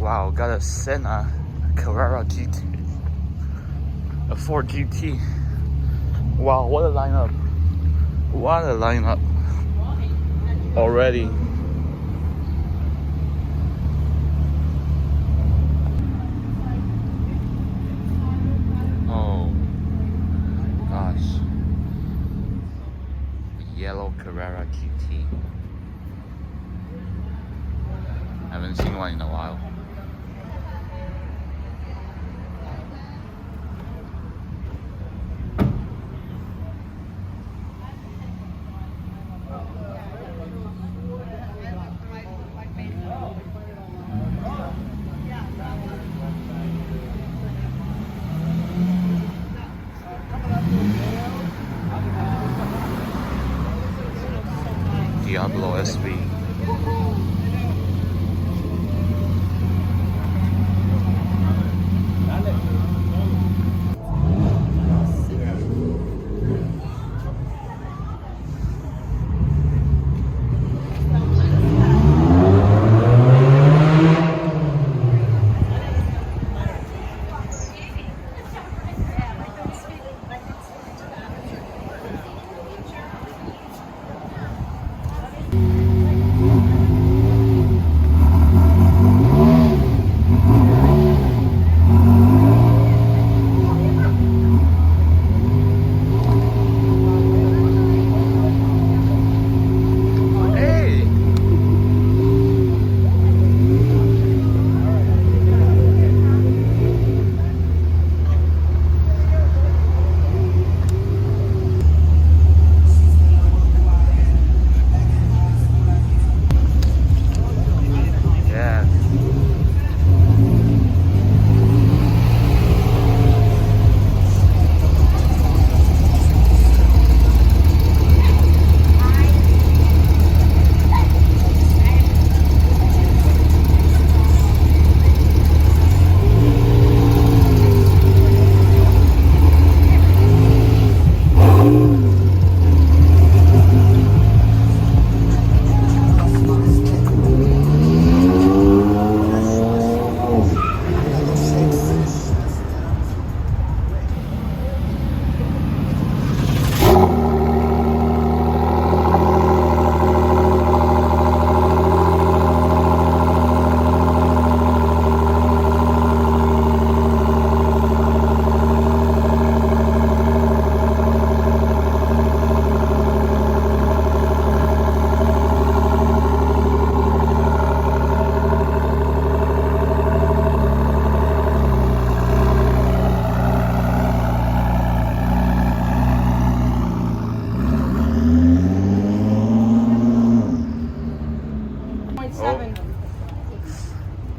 Wow, got a Senna Carrera GT. A Ford GT. Wow, what a lineup. What a lineup. Already. Oh gosh. Yellow Carrera GT. Haven't seen one in a while. Diablo SV.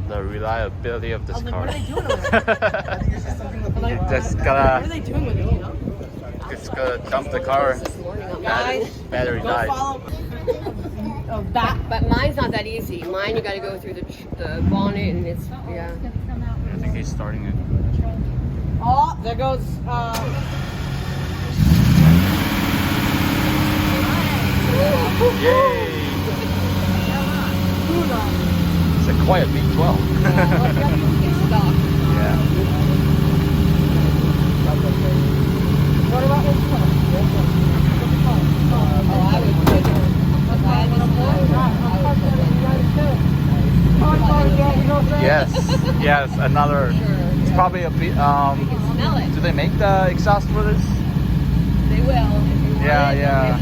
The reliability of this car. What are they doing with it? You just gotta. What are they doing with it, you know? Just gotta dump the car. Guys, Battery go died. follow. Oh, that. But mine's not that easy. Mine, you gotta go through the bonnet and it's, yeah. I think he's starting it. Oh, there goes. Yay! It's a quiet V12. Yeah. What about this one? Oh, I would put it. Yes, yes, another. It's probably a bit. Smell it. Do they make the exhaust for this? They will. Yeah, yeah.